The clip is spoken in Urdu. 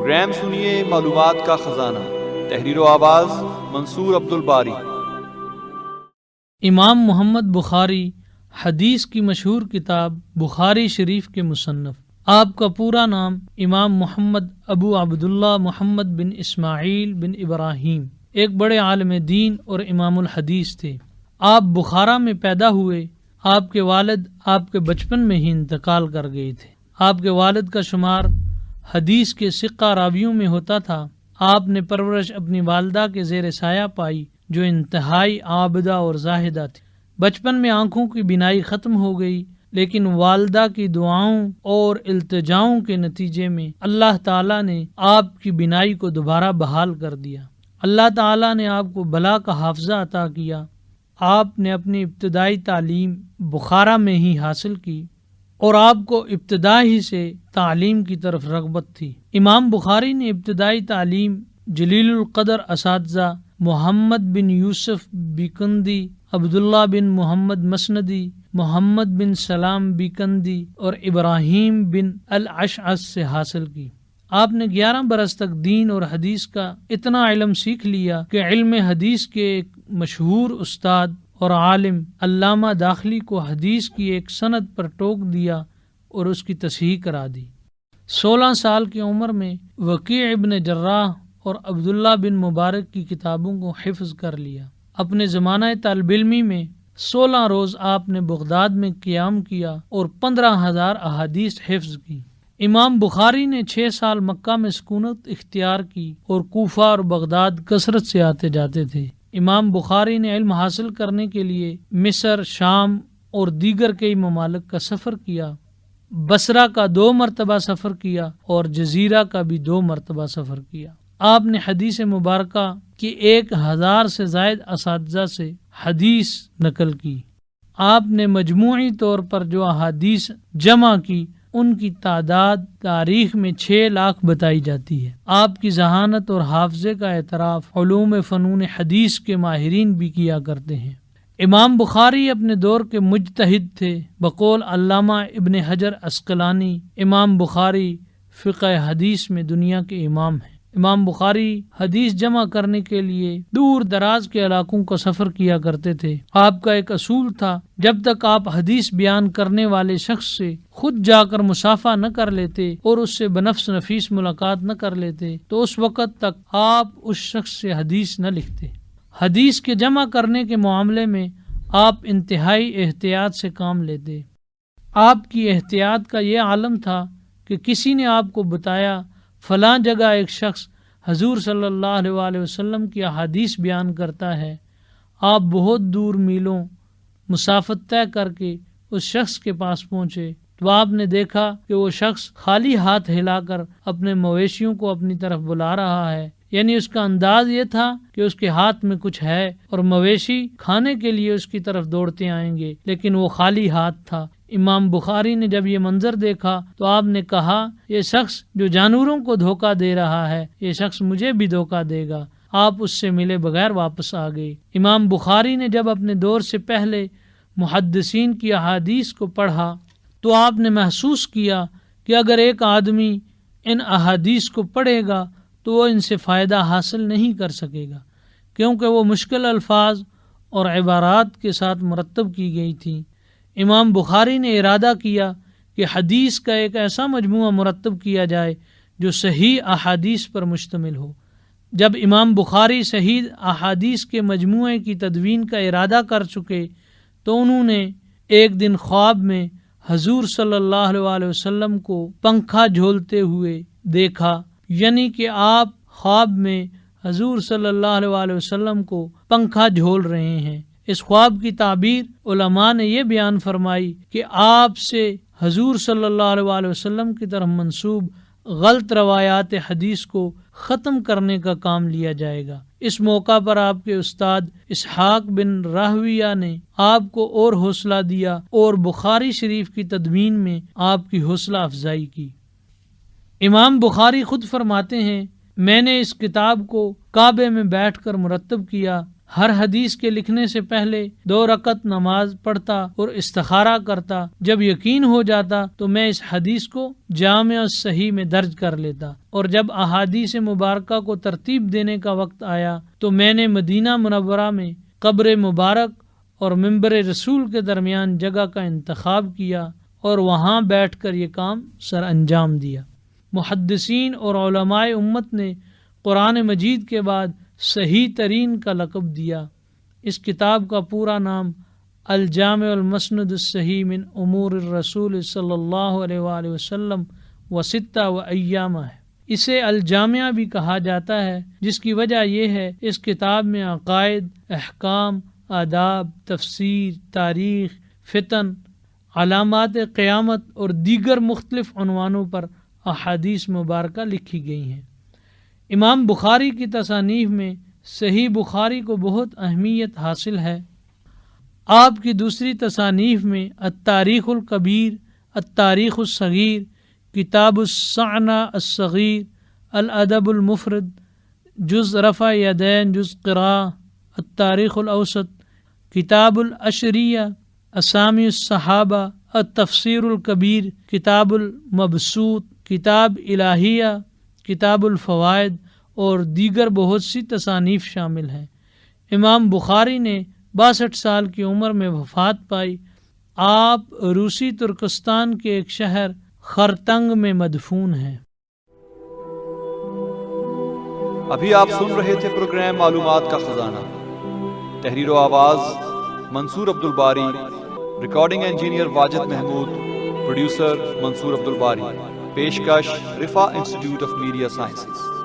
پروگرام سنیے معلومات کا خزانہ، تحریر و آواز منصور عبد الباری۔ امام محمد بخاری حدیث کی مشہور کتاب بخاری شریف کے مصنف۔ آپ کا پورا نام امام محمد ابو عبداللہ محمد بن اسماعیل بن ابراہیم ایک بڑے عالم دین اور امام الحدیث تھے۔ آپ بخارا میں پیدا ہوئے۔ آپ کے والد آپ کے بچپن میں ہی انتقال کر گئے تھے۔ آپ کے والد کا شمار حدیث کے ثقہ راویوں میں ہوتا تھا۔ آپ نے پرورش اپنی والدہ کے زیر سایہ پائی جو انتہائی عابدہ اور زاہدہ تھی۔ بچپن میں آنکھوں کی بینائی ختم ہو گئی، لیکن والدہ کی دعاؤں اور التجاؤں کے نتیجے میں اللہ تعالیٰ نے آپ کی بینائی کو دوبارہ بحال کر دیا۔ اللہ تعالیٰ نے آپ کو بلا کا حافظہ عطا کیا۔ آپ نے اپنی ابتدائی تعلیم بخارا میں ہی حاصل کی اور آپ کو ابتدا ہی سے تعلیم کی طرف رغبت تھی۔ امام بخاری نے ابتدائی تعلیم جلیل القدر اساتذہ محمد بن یوسف بیکندی، عبداللہ بن محمد مسندی، محمد بن سلام بیکندی اور ابراہیم بن الاشعث سے حاصل کی۔ آپ نے 11 برس تک دین اور حدیث کا اتنا علم سیکھ لیا کہ علم حدیث کے ایک مشہور استاد اور عالم علامہ داخلی کو حدیث کی ایک سند پر ٹوک دیا اور اس کی تصحیح کرا دی۔ 16 سال کی عمر میں وکیع ابن جراح اور عبداللہ بن مبارک کی کتابوں کو حفظ کر لیا۔ اپنے زمانہ طالب علمی میں 16 روز آپ نے بغداد میں قیام کیا اور 15,000 احادیث حفظ کی۔ امام بخاری نے 6 سال مکہ میں سکونت اختیار کی اور کوفہ اور بغداد کثرت سے آتے جاتے تھے۔ امام بخاری نے علم حاصل کرنے کے لیے مصر، شام اور دیگر کئی ممالک کا سفر کیا۔ بصرہ کا 2 مرتبہ سفر کیا اور جزیرہ کا بھی 2 مرتبہ سفر کیا۔ آپ نے حدیث مبارکہ کی 1000 سے زائد اساتذہ سے حدیث نقل کی۔ آپ نے مجموعی طور پر جو احادیث جمع کی ان کی تعداد تاریخ میں 6 لاکھ بتائی جاتی ہے۔ آپ کی ذہانت اور حافظے کا اعتراف علوم فنون حدیث کے ماہرین بھی کیا کرتے ہیں۔ امام بخاری اپنے دور کے مجتہد تھے۔ بقول علامہ ابن حجر عسقلانی، امام بخاری فقہ حدیث میں دنیا کے امام ہیں۔ امام بخاری حدیث جمع کرنے کے لیے دور دراز کے علاقوں کا سفر کیا کرتے تھے۔ آپ کا ایک اصول تھا، جب تک آپ حدیث بیان کرنے والے شخص سے خود جا کر مصافحہ نہ کر لیتے اور اس سے بنفس نفیس ملاقات نہ کر لیتے تو اس وقت تک آپ اس شخص سے حدیث نہ لکھتے۔ حدیث کے جمع کرنے کے معاملے میں آپ انتہائی احتیاط سے کام لیتے۔ آپ کی احتیاط کا یہ عالم تھا کہ کسی نے آپ کو بتایا فلاں جگہ ایک شخص حضور صلی اللہ علیہ وآلہ وسلم کی احادیث بیان کرتا ہے۔ آپ بہت دور میلوں مسافت طے کر کے اس شخص کے پاس پہنچے تو آپ نے دیکھا کہ وہ شخص خالی ہاتھ ہلا کر اپنے مویشیوں کو اپنی طرف بلا رہا ہے، یعنی اس کا انداز یہ تھا کہ اس کے ہاتھ میں کچھ ہے اور مویشی کھانے کے لیے اس کی طرف دوڑتے آئیں گے، لیکن وہ خالی ہاتھ تھا۔ امام بخاری نے جب یہ منظر دیکھا تو آپ نے کہا، یہ شخص جو جانوروں کو دھوکہ دے رہا ہے، یہ شخص مجھے بھی دھوکہ دے گا۔ آپ اس سے ملے بغیر واپس آ گئے۔ امام بخاری نے جب اپنے دور سے پہلے محدثین کی احادیث کو پڑھا تو آپ نے محسوس کیا کہ اگر ایک آدمی ان احادیث کو پڑھے گا تو وہ ان سے فائدہ حاصل نہیں کر سکے گا، کیونکہ وہ مشکل الفاظ اور عبارات کے ساتھ مرتب کی گئی تھیں۔ امام بخاری نے ارادہ کیا کہ حدیث کا ایک ایسا مجموعہ مرتب کیا جائے جو صحیح احادیث پر مشتمل ہو۔ جب امام بخاری صحیح احادیث کے مجموعے کی تدوین کا ارادہ کر چکے تو انہوں نے ایک دن خواب میں حضور صلی اللہ علیہ وآلہ وسلم کو پنکھا جھولتے ہوئے دیکھا، یعنی کہ آپ خواب میں حضور صلی اللہ علیہ وآلہ وسلم کو پنکھا جھول رہے ہیں۔ اس خواب کی تعبیر علماء نے یہ بیان فرمائی کہ آپ سے حضور صلی اللہ علیہ وآلہ وسلم کی طرف منسوب غلط روایات حدیث کو ختم کرنے کا کام لیا جائے گا۔ اس موقع پر آپ کے استاد اسحاق بن راہویہ نے آپ کو اور حوصلہ دیا اور بخاری شریف کی تدوین میں آپ کی حوصلہ افزائی کی۔ امام بخاری خود فرماتے ہیں، میں نے اس کتاب کو کعبے میں بیٹھ کر مرتب کیا ہر حدیث کے لکھنے سے پہلے 2 رکعت نماز پڑھتا اور استخارہ کرتا۔ جب یقین ہو جاتا تو میں اس حدیث کو جامع اور صحیح میں درج کر لیتا، اور جب احادیث مبارکہ کو ترتیب دینے کا وقت آیا تو میں نے مدینہ منورہ میں قبر مبارک اور منبر رسول کے درمیان جگہ کا انتخاب کیا اور وہاں بیٹھ کر یہ کام سر انجام دیا۔ محدثین اور علماء امت نے قرآن مجید کے بعد صحیح ترین کا لقب دیا۔ اس کتاب کا پورا نام الجامع المسند الصحیح من امور الرسول صلی اللہ علیہ وآلہ وسلم وستہ و ایامہ ہے۔ اسے الجامعہ بھی کہا جاتا ہے، جس کی وجہ یہ ہے اس کتاب میں عقائد، احکام، آداب، تفسیر، تاریخ، فتن، علامات قیامت اور دیگر مختلف عنوانوں پر احادیث مبارکہ لکھی گئی ہیں۔ امام بخاری کی تصانیف میں صحیح بخاری کو بہت اہمیت حاصل ہے۔ آپ کی دوسری تصانیف میں التاریخ الکبیر، التاریخ الصغیر، کتاب الصعنہ الصغیر، الادب المفرد، جز رفع یدین، جز قراءہ، التاریخ الاوسط، کتاب العشریہ، اسامی الصحابہ، التفسیر الکبیر، کتاب المبسوط، کتاب الہیہ، کتاب الفوائد اور دیگر بہت سی تصانیف شامل ہیں۔ امام بخاری نے 62 سال کی عمر میں وفات پائی۔ آپ روسی ترکستان کے ایک شہر خرتنگ میں مدفون ہیں۔ ابھی آپ سن رہے تھے پروگرام معلومات کا خزانہ۔ تحریر و آواز Mansoor Abdul Bari, recording engineer Wajid Mahmood, producer Mansoor Abdul Bari, پیشکش Riphah institute of media sciences.